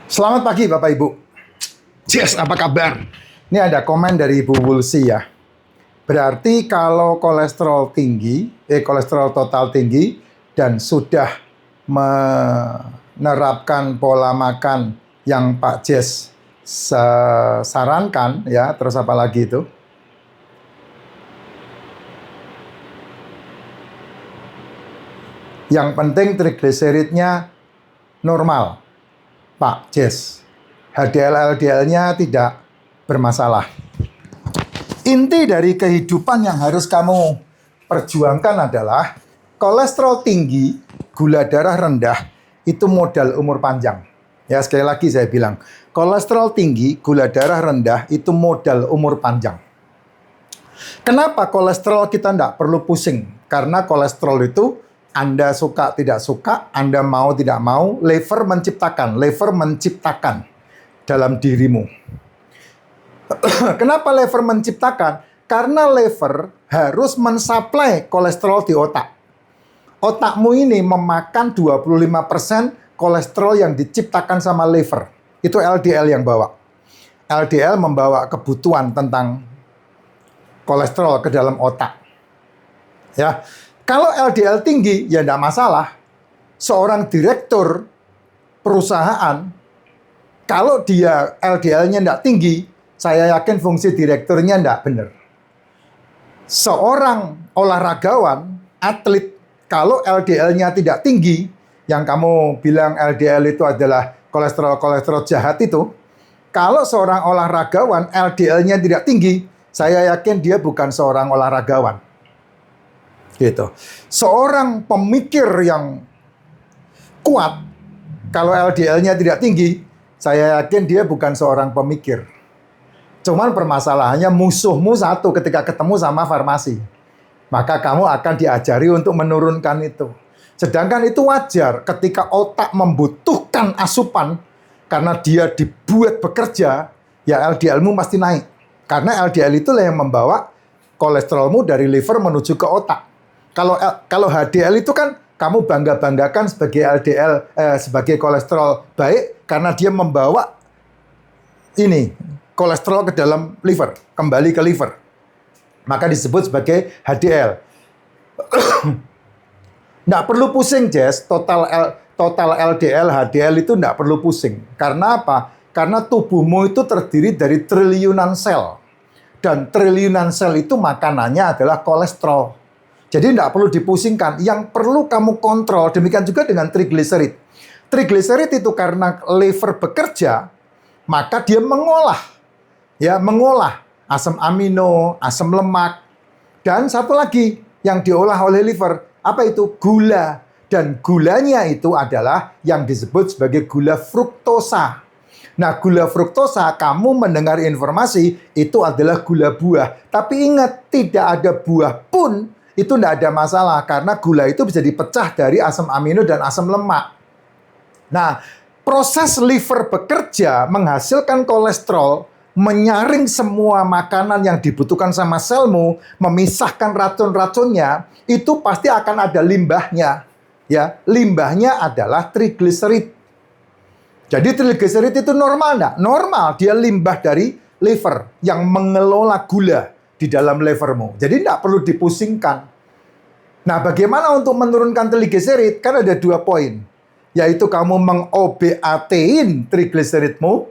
Selamat pagi Bapak Ibu. Yes, apa kabar? Ini ada komen dari Ibu Wulsi ya. Berarti kalau kolesterol tinggi, kolesterol total tinggi dan sudah menerapkan pola makan yang Pak Jess sarankan ya, terus apa lagi itu? Yang penting trigliseridnya normal, Pak Jess. HDL-LDL-nya tidak bermasalah. Inti dari kehidupan yang harus kamu perjuangkan adalah kolesterol tinggi, gula darah rendah, itu modal umur panjang. Ya, sekali lagi saya bilang, kolesterol tinggi, gula darah rendah, itu modal umur panjang. Kenapa kolesterol kita tidak perlu pusing? Karena kolesterol itu Anda suka tidak suka, Anda mau tidak mau, liver menciptakan dalam dirimu. Kenapa liver menciptakan? Karena liver harus mensuplai kolesterol di otak. Otakmu ini memakan 25% kolesterol yang diciptakan sama liver. Itu LDL yang bawa. LDL membawa kebutuhan tentang kolesterol ke dalam otak. Ya. Kalau LDL tinggi, ya tidak masalah. Seorang direktur perusahaan, kalau dia LDL-nya tidak tinggi, saya yakin fungsi direkturnya tidak benar. Seorang olahragawan, atlet, kalau LDL-nya tidak tinggi, yang kamu bilang LDL itu adalah kolesterol jahat itu, kalau seorang olahragawan LDL-nya tidak tinggi, saya yakin dia bukan seorang olahragawan. Gitu. Seorang pemikir yang kuat, kalau LDL-nya tidak tinggi, saya yakin dia bukan seorang pemikir. Cuman permasalahannya musuhmu satu ketika ketemu sama farmasi. Maka kamu akan diajari untuk menurunkan itu. Sedangkan itu wajar ketika otak membutuhkan asupan, karena dia dibuat bekerja, ya LDL-mu pasti naik. Karena LDL itulah yang membawa kolesterolmu dari liver menuju ke otak. Kalau HDL itu kan kamu bangga-banggakan sebagai LDL, sebagai kolesterol baik, karena dia membawa ini kolesterol ke dalam liver, kembali ke liver. Maka disebut sebagai HDL. Nggak perlu pusing, Jess. Total LDL, HDL itu nggak perlu pusing. Karena apa? Karena tubuhmu itu terdiri dari triliunan sel. Dan triliunan sel itu makanannya adalah kolesterol. Jadi tidak perlu dipusingkan. Yang perlu kamu kontrol, demikian juga dengan trigliserid. Trigliserid itu karena liver bekerja, maka dia mengolah asam amino, asam lemak, dan satu lagi yang diolah oleh liver, apa itu? Gula. Dan gulanya itu adalah yang disebut sebagai gula fruktosa. Nah, gula fruktosa, kamu mendengar informasi, itu adalah gula buah. Tapi ingat, tidak ada buah pun, itu tidak ada masalah. Karena gula itu bisa dipecah dari asam amino dan asam lemak. Nah, proses liver bekerja menghasilkan kolesterol, menyaring semua makanan yang dibutuhkan sama selmu, memisahkan racun-racunnya, itu pasti akan ada limbahnya. Ya, limbahnya adalah trigliserid. Jadi trigliserid itu normal enggak? Normal, dia limbah dari liver yang mengelola gula di dalam livermu. Jadi enggak perlu dipusingkan. Nah, bagaimana untuk menurunkan trigliserid? Kan ada 2 poin. Yaitu kamu meng-OBAT-in trigliseridmu,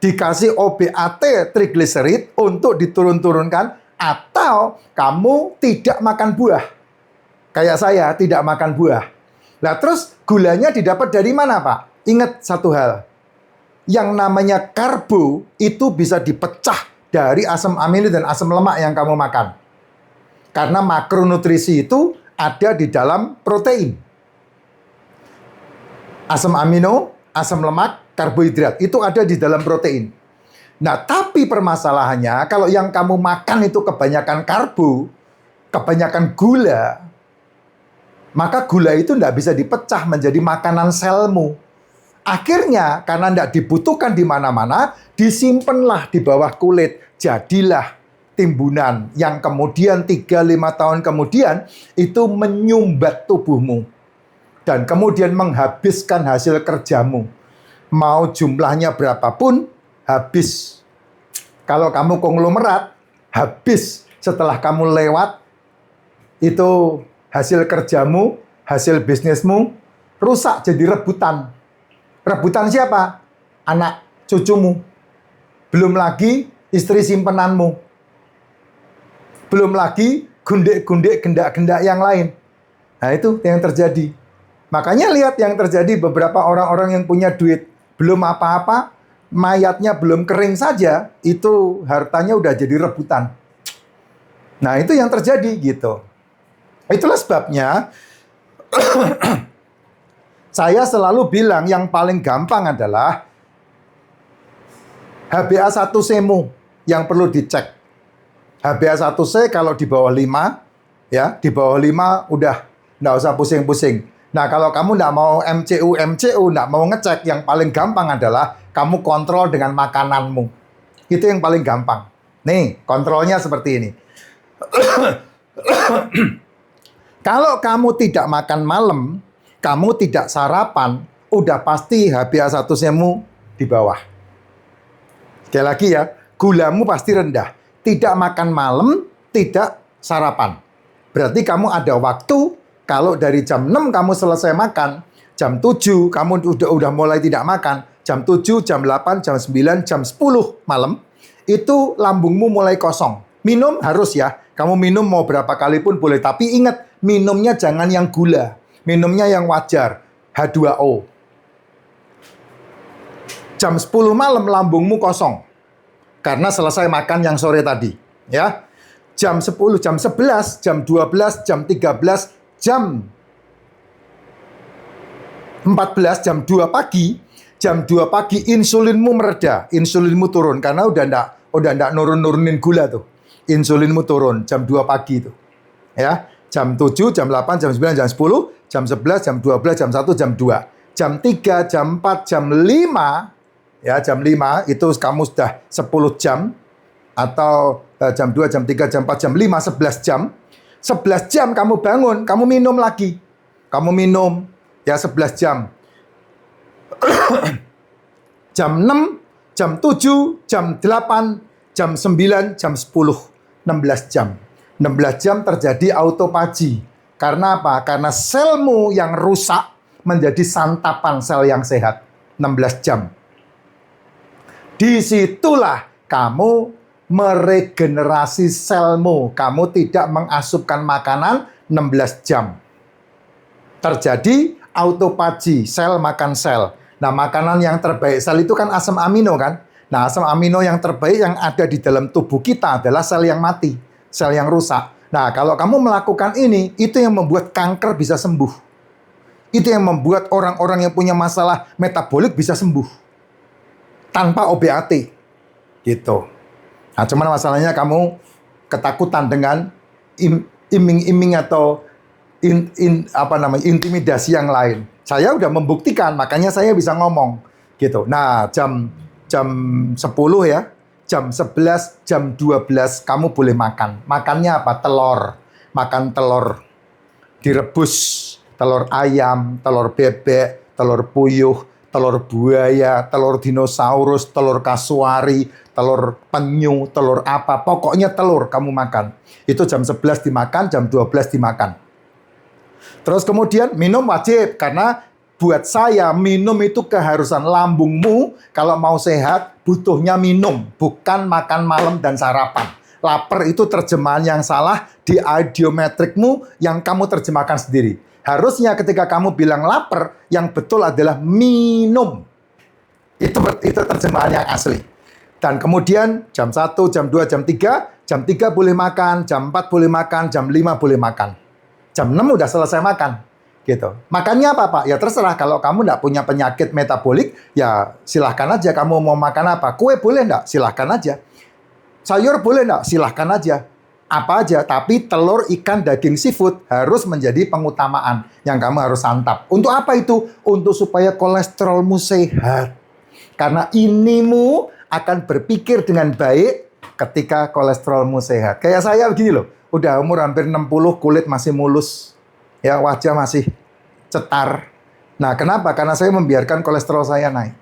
dikasih OBAT trigliserid untuk diturun-turunkan, atau kamu tidak makan buah. Kayak saya, tidak makan buah. Nah, terus gulanya didapat dari mana, Pak? Ingat satu hal. Yang namanya karbo itu bisa dipecah dari asam amino dan asam lemak yang kamu makan. Karena makronutrisi itu ada di dalam protein. Asam amino, asam lemak, karbohidrat, itu ada di dalam protein. Nah, tapi permasalahannya, kalau yang kamu makan itu kebanyakan karbo, kebanyakan gula, maka gula itu tidak bisa dipecah menjadi makanan selmu. Akhirnya, karena tidak dibutuhkan di mana-mana, disimpanlah di bawah kulit. Jadilah timbunan yang kemudian 3-5 tahun kemudian itu menyumbat tubuhmu. Dan kemudian menghabiskan hasil kerjamu. Mau jumlahnya berapapun, habis. Kalau kamu konglomerat, habis. Setelah kamu lewat, itu hasil kerjamu, hasil bisnismu, rusak jadi rebutan. Rebutan siapa? Anak cucumu. Belum lagi istri simpenanmu. Belum lagi gundik-gundik, gendak-gendak yang lain. Nah, itu yang terjadi. Makanya lihat yang terjadi beberapa orang-orang yang punya duit. Belum apa-apa, mayatnya belum kering saja, itu hartanya udah jadi rebutan. Nah, itu yang terjadi gitu. Itulah sebabnya saya selalu bilang yang paling gampang adalah HbA1c-mu yang perlu dicek. HbA1c kalau di bawah 5, ya, di bawah 5 udah nggak usah pusing-pusing. Nah, kalau kamu nggak mau MCU, nggak mau ngecek, yang paling gampang adalah kamu kontrol dengan makananmu. Itu yang paling gampang. Nih, kontrolnya seperti ini. Kalau kamu tidak makan malam, kamu tidak sarapan, udah pasti HbA1c-mu di bawah. Sekali lagi ya, gulamu pasti rendah. Tidak makan malam, tidak sarapan. Berarti kamu ada waktu, kalau dari jam 6 kamu selesai makan, jam 7 kamu udah mulai tidak makan, jam 7, jam 8, jam 9, jam 10 malam, itu lambungmu mulai kosong. Minum harus ya, kamu minum mau berapa kali pun boleh, tapi ingat, minumnya jangan yang gula, minumnya yang wajar, H2O. Jam 10 malam lambungmu kosong karena selesai makan yang sore tadi, ya. Jam 10, jam 11, jam 12, jam 13, jam 14, jam 2 pagi, jam 2 pagi insulinmu mereda, insulinmu turun karena udah enggak nurunin gula tuh. Insulinmu turun jam 2 pagi itu. Ya, jam 7, jam 8, jam 9, jam 10, jam 11, jam 12, jam 1, jam 2. Jam 3, jam 4, jam 5, ya, jam 5 itu kamu sudah 10 jam, atau jam 2, jam 3, jam 4, jam 5, 11 jam. 11 jam kamu bangun, kamu minum lagi. Kamu minum, ya, 11 jam. Jam 6, jam 7, jam 8, jam 9, jam 10. 16 jam. 16 jam terjadi autophagy. Karena apa? Karena selmu yang rusak menjadi santapan sel yang sehat. 16 jam. Disitulah kamu meregenerasi selmu. Kamu tidak mengasupkan makanan 16 jam. Terjadi autophagy, sel makan sel. Nah, makanan yang terbaik sel itu kan asam amino kan? Nah, asam amino yang terbaik yang ada di dalam tubuh kita adalah sel yang mati, sel yang rusak. Nah, kalau kamu melakukan ini, itu yang membuat kanker bisa sembuh. Itu yang membuat orang-orang yang punya masalah metabolik bisa sembuh. Tanpa OBAT. Gitu. Nah, cuman masalahnya kamu ketakutan dengan iming-iming atau intimidasi yang lain. Saya udah membuktikan, makanya saya bisa ngomong gitu. Nah, jam 10 ya, jam 11, jam 12 kamu boleh makan. Makannya apa? Telur. Makan telur direbus, telur ayam, telur bebek, telur puyuh, telur buaya, telur dinosaurus, telur kasuari, telur penyu, telur apa. Pokoknya telur kamu makan. Itu jam 11 dimakan, jam 12 dimakan. Terus kemudian minum wajib, karena buat saya minum itu keharusan. Lambungmu kalau mau sehat butuhnya minum, bukan makan malam dan sarapan. Lapar itu terjemahan yang salah di audiometrikmu yang kamu terjemahkan sendiri. Harusnya ketika kamu bilang lapar, yang betul adalah minum. Itu terjemahan yang asli. Dan kemudian jam 1, jam 2, jam 3 boleh makan, jam 4 boleh makan, jam 5 boleh makan. Jam 6 udah selesai makan. Gitu. Makannya apa, Pak? Ya terserah, kalau kamu nggak punya penyakit metabolik, ya silahkan aja kamu mau makan apa. Kue boleh nggak? Silahkan aja. Sayur boleh nggak? Silahkan aja. Apa aja, tapi telur, ikan, daging, seafood harus menjadi pengutamaan yang kamu harus santap. Untuk apa itu? Untuk supaya kolesterolmu sehat. Karena inimu akan berpikir dengan baik ketika kolesterolmu sehat. Kayak saya begini loh, udah umur hampir 60, kulit masih mulus, ya, wajah masih cetar. Nah, kenapa? Karena saya membiarkan kolesterol saya naik.